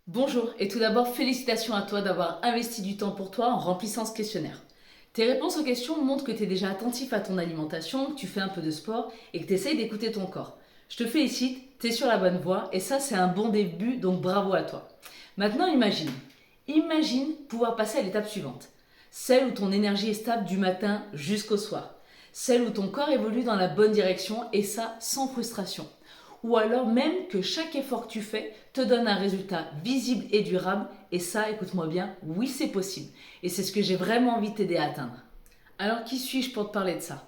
Bonjour et tout d'abord félicitations à toi d'avoir investi du temps pour toi en remplissant ce questionnaire. Tes réponses aux questions montrent que tu es déjà attentif à ton alimentation, que tu fais un peu de sport et que tu essayes d'écouter ton corps. Je te félicite, tu es sur la bonne voie et ça c'est un bon début donc bravo à toi. Maintenant imagine pouvoir passer à l'étape suivante, celle où ton énergie est stable du matin jusqu'au soir, celle où ton corps évolue dans la bonne direction et ça sans frustration. Ou alors même que chaque effort que tu fais te donne un résultat visible et durable. Et ça, écoute-moi bien, oui c'est possible. Et c'est ce que j'ai vraiment envie de t'aider à atteindre. Alors qui suis-je pour te parler de ça?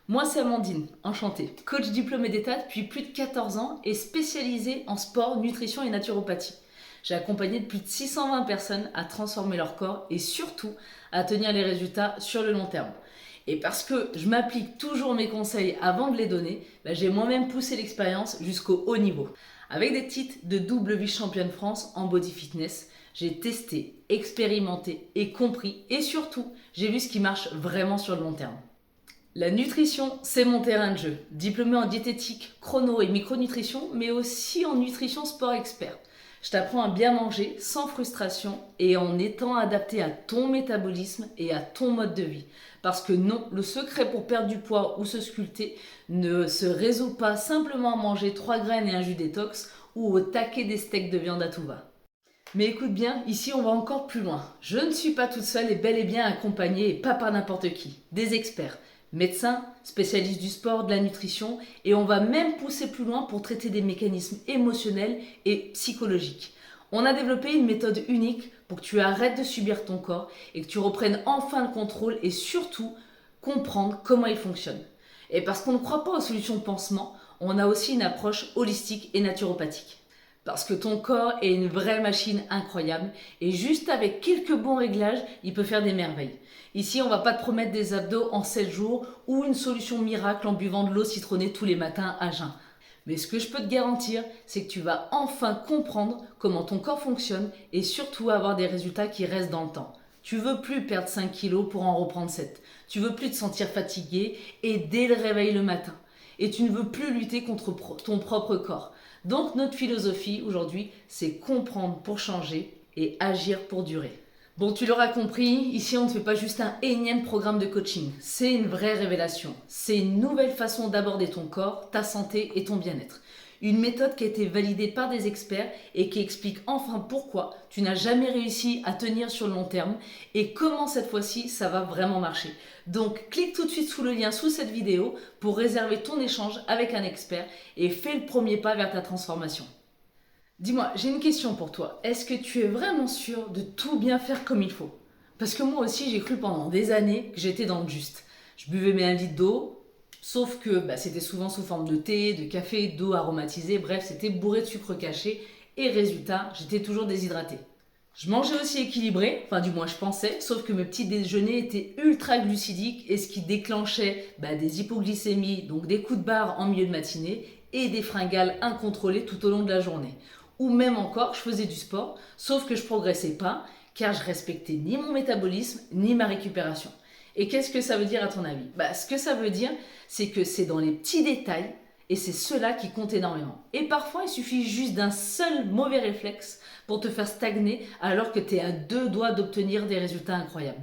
Moi c'est Amandine, enchantée, coach diplômée d'État depuis plus de 14 ans et spécialisée en sport, nutrition et naturopathie. J'ai accompagné plus de 620 personnes à transformer leur corps et surtout à tenir les résultats sur le long terme. Et parce que je m'applique toujours mes conseils avant de les donner, j'ai moi-même poussé l'expérience jusqu'au haut niveau. Avec des titres de double vice-championne France en body fitness, j'ai testé, expérimenté et compris. Et surtout, j'ai vu ce qui marche vraiment sur le long terme. La nutrition, c'est mon terrain de jeu. Diplômée en diététique, chrono et micronutrition, mais aussi en nutrition sport expert. Je t'apprends à bien manger sans frustration et en étant adapté à ton métabolisme et à ton mode de vie. Parce que non, le secret pour perdre du poids ou se sculpter ne se résout pas simplement à manger 3 graines et un jus détox ou au taquet des steaks de viande à tout va. Mais écoute bien, ici on va encore plus loin. Je ne suis pas toute seule et bel et bien accompagnée, et pas par n'importe qui. Des experts, médecins, spécialistes du sport, de la nutrition, et on va même pousser plus loin pour traiter des mécanismes émotionnels et psychologiques. On a développé une méthode unique pour que tu arrêtes de subir ton corps et que tu reprennes enfin le contrôle et surtout comprendre comment il fonctionne. Et parce qu'on ne croit pas aux solutions de pansement, on a aussi une approche holistique et naturopathique. Parce que ton corps est une vraie machine incroyable et juste avec quelques bons réglages, il peut faire des merveilles. Ici, on va pas te promettre des abdos en 7 jours ou une solution miracle en buvant de l'eau citronnée tous les matins à jeun. Mais ce que je peux te garantir, c'est que tu vas enfin comprendre comment ton corps fonctionne et surtout avoir des résultats qui restent dans le temps. Tu veux plus perdre 5 kilos pour en reprendre 7. Tu veux plus te sentir fatigué et dès le réveil le matin. Et tu ne veux plus lutter contre ton propre corps. Donc notre philosophie aujourd'hui, c'est comprendre pour changer et agir pour durer. Bon, tu l'auras compris, ici on ne fait pas juste un énième programme de coaching. C'est une vraie révélation. C'est une nouvelle façon d'aborder ton corps, ta santé et ton bien-être. Une méthode qui a été validée par des experts et qui explique enfin pourquoi tu n'as jamais réussi à tenir sur le long terme et comment cette fois-ci ça va vraiment marcher. Donc clique tout de suite sous le lien sous cette vidéo pour réserver ton échange avec un expert et fais le premier pas vers ta transformation. Dis-moi, j'ai une question pour toi. Est-ce que tu es vraiment sûr de tout bien faire comme il faut? Parce que moi aussi, j'ai cru pendant des années que j'étais dans le juste. Je buvais mes 1 litre d'eau, sauf que c'était souvent sous forme de thé, de café, d'eau aromatisée, bref, c'était bourré de sucre caché, et résultat, j'étais toujours déshydratée. Je mangeais aussi équilibré, enfin du moins je pensais, sauf que mes petits déjeuners étaient ultra glucidiques et ce qui déclenchait des hypoglycémies, donc des coups de barre en milieu de matinée et des fringales incontrôlées tout au long de la journée. Ou même encore, je faisais du sport, sauf que je progressais pas car je respectais ni mon métabolisme ni ma récupération. Et qu'est-ce que ça veut dire à ton avis? Ce que ça veut dire, c'est que c'est dans les petits détails et c'est cela qui compte énormément. Et parfois, il suffit juste d'un seul mauvais réflexe pour te faire stagner alors que tu es à 2 doigts d'obtenir des résultats incroyables.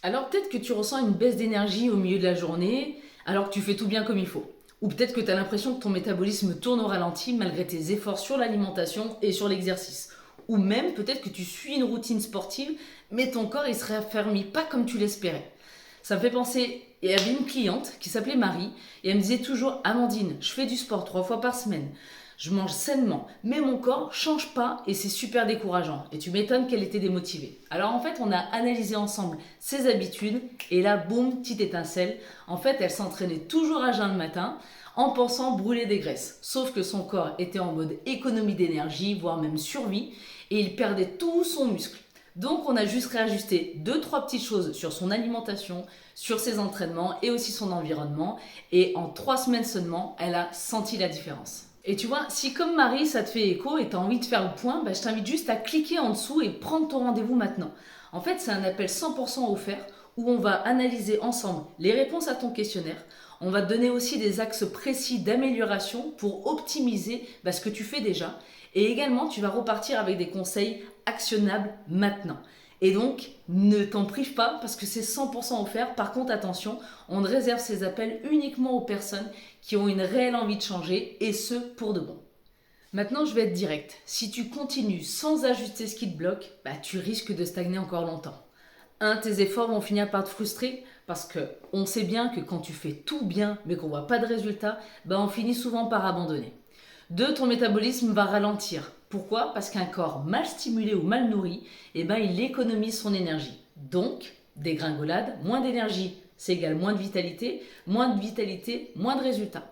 Alors peut-être que tu ressens une baisse d'énergie au milieu de la journée alors que tu fais tout bien comme il faut. Ou peut-être que tu as l'impression que ton métabolisme tourne au ralenti malgré tes efforts sur l'alimentation et sur l'exercice. Ou même peut-être que tu suis une routine sportive mais ton corps il se raffermit pas comme tu l'espérais. Ça me fait penser, il y avait une cliente qui s'appelait Marie et elle me disait toujours Amandine, je fais du sport 3 fois par semaine, je mange sainement, mais mon corps change pas et c'est super décourageant. Et tu m'étonnes qu'elle était démotivée. Alors en fait, on a analysé ensemble ses habitudes et là, boum, petite étincelle. En fait, elle s'entraînait toujours à jeun le matin en pensant brûler des graisses. Sauf que son corps était en mode économie d'énergie, voire même survie, et il perdait tout son muscle. Donc on a juste réajusté 2-3 petites choses sur son alimentation, sur ses entraînements et aussi son environnement. Et en 3 semaines seulement, elle a senti la différence. Et tu vois, si comme Marie, ça te fait écho et tu as envie de faire le point, je t'invite juste à cliquer en dessous et prendre ton rendez-vous maintenant. En fait, c'est un appel 100% offert où on va analyser ensemble les réponses à ton questionnaire. On va te donner aussi des axes précis d'amélioration pour optimiser ce que tu fais déjà. Et également, tu vas repartir avec des conseils actionnables maintenant. Et donc, ne t'en prive pas parce que c'est 100% offert. Par contre, attention, on ne réserve ces appels uniquement aux personnes qui ont une réelle envie de changer et ce, pour de bon. Maintenant, je vais être direct. Si tu continues sans ajuster ce qui te bloque, tu risques de stagner encore longtemps. Tes efforts vont finir par te frustrer parce que on sait bien que quand tu fais tout bien mais qu'on voit pas de résultat, on finit souvent par abandonner. 2, ton métabolisme va ralentir. Pourquoi? Parce qu'un corps mal stimulé ou mal nourri, il économise son énergie. Donc, dégringolade, moins d'énergie, c'est égal moins de vitalité, moins de résultats.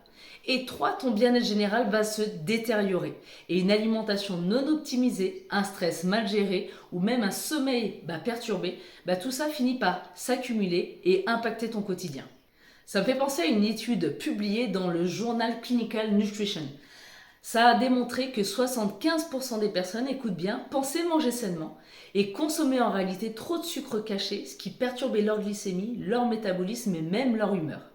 Et 3, ton bien-être général va se détériorer. Et une alimentation non optimisée, un stress mal géré ou même un sommeil perturbé, tout ça finit par s'accumuler et impacter ton quotidien. Ça me fait penser à une étude publiée dans le Journal Clinical Nutrition. Ça a démontré que 75% des personnes, écoute bien, pensaient manger sainement et consommaient en réalité trop de sucre caché, ce qui perturbait leur glycémie, leur métabolisme et même leur humeur.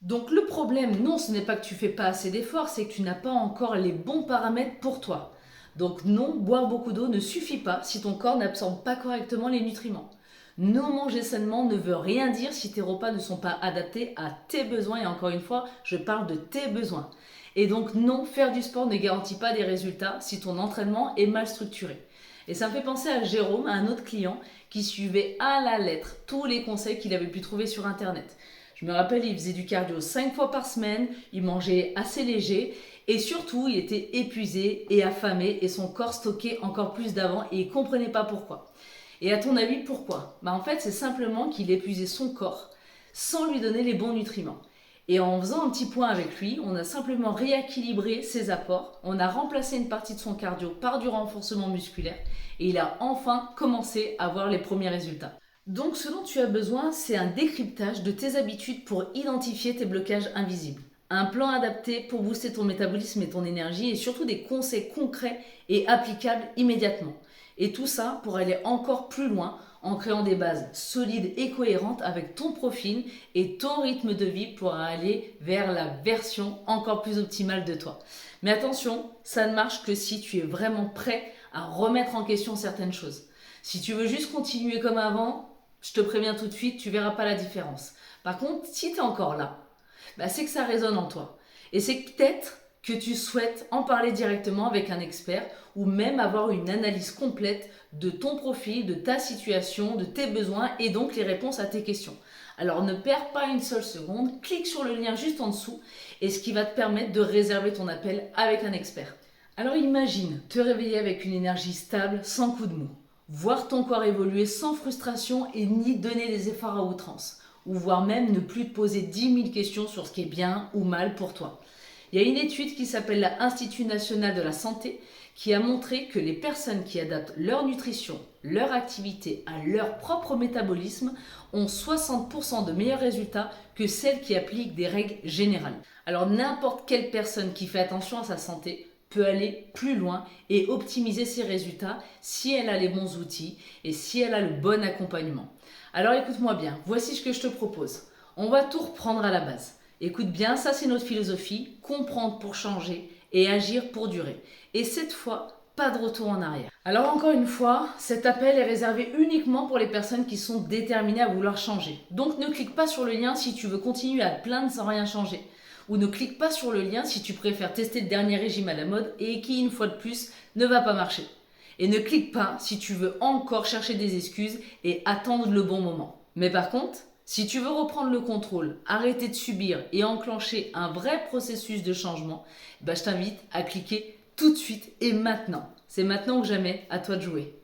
Donc le problème, non, ce n'est pas que tu fais pas assez d'efforts, c'est que tu n'as pas encore les bons paramètres pour toi. Donc non, boire beaucoup d'eau ne suffit pas si ton corps n'absorbe pas correctement les nutriments. Non, manger sainement ne veut rien dire si tes repas ne sont pas adaptés à tes besoins. Et encore une fois, je parle de tes besoins. Et donc non, faire du sport ne garantit pas des résultats si ton entraînement est mal structuré. Et ça me fait penser à Jérôme, un autre client, qui suivait à la lettre tous les conseils qu'il avait pu trouver sur Internet. Je me rappelle, il faisait du cardio 5 fois par semaine, il mangeait assez léger et surtout, il était épuisé et affamé et son corps stockait encore plus d'avant et il ne comprenait pas pourquoi. Et à ton avis, pourquoi? En fait, c'est simplement qu'il épuisait son corps sans lui donner les bons nutriments. Et en faisant un petit point avec lui, on a simplement rééquilibré ses apports, on a remplacé une partie de son cardio par du renforcement musculaire et il a enfin commencé à voir les premiers résultats. Donc ce dont tu as besoin, c'est un décryptage de tes habitudes pour identifier tes blocages invisibles. Un plan adapté pour booster ton métabolisme et ton énergie et surtout des conseils concrets et applicables immédiatement. Et tout ça pour aller encore plus loin en créant des bases solides et cohérentes avec ton profil et ton rythme de vie pour aller vers la version encore plus optimale de toi. Mais attention, ça ne marche que si tu es vraiment prêt à remettre en question certaines choses. Si tu veux juste continuer comme avant, je te préviens tout de suite, tu verras pas la différence. Par contre, si tu es encore là, c'est que ça résonne en toi. Et c'est peut-être que tu souhaites en parler directement avec un expert ou même avoir une analyse complète de ton profil, de ta situation, de tes besoins et donc les réponses à tes questions. Alors ne perds pas une seule seconde, clique sur le lien juste en dessous et ce qui va te permettre de réserver ton appel avec un expert. Alors imagine te réveiller avec une énergie stable, sans coup de mou. Voir ton corps évoluer sans frustration et ni donner des efforts à outrance. Ou voire même ne plus te poser 10 000 questions sur ce qui est bien ou mal pour toi. Il y a une étude qui s'appelle l'Institut national de la santé qui a montré que les personnes qui adaptent leur nutrition, leur activité à leur propre métabolisme ont 60% de meilleurs résultats que celles qui appliquent des règles générales. Alors n'importe quelle personne qui fait attention à sa santé peut aller plus loin et optimiser ses résultats si elle a les bons outils et si elle a le bon accompagnement. Alors écoute-moi bien, voici ce que je te propose. On va tout reprendre à la base. Écoute bien, ça c'est notre philosophie, comprendre pour changer et agir pour durer. Et cette fois, pas de retour en arrière. Alors encore une fois, cet appel est réservé uniquement pour les personnes qui sont déterminées à vouloir changer. Donc ne clique pas sur le lien si tu veux continuer à te plaindre sans rien changer. Ou ne clique pas sur le lien si tu préfères tester le dernier régime à la mode et qui, une fois de plus, ne va pas marcher. Et ne clique pas si tu veux encore chercher des excuses et attendre le bon moment. Mais par contre, si tu veux reprendre le contrôle, arrêter de subir et enclencher un vrai processus de changement, je t'invite à cliquer tout de suite et maintenant. C'est maintenant ou jamais, à toi de jouer.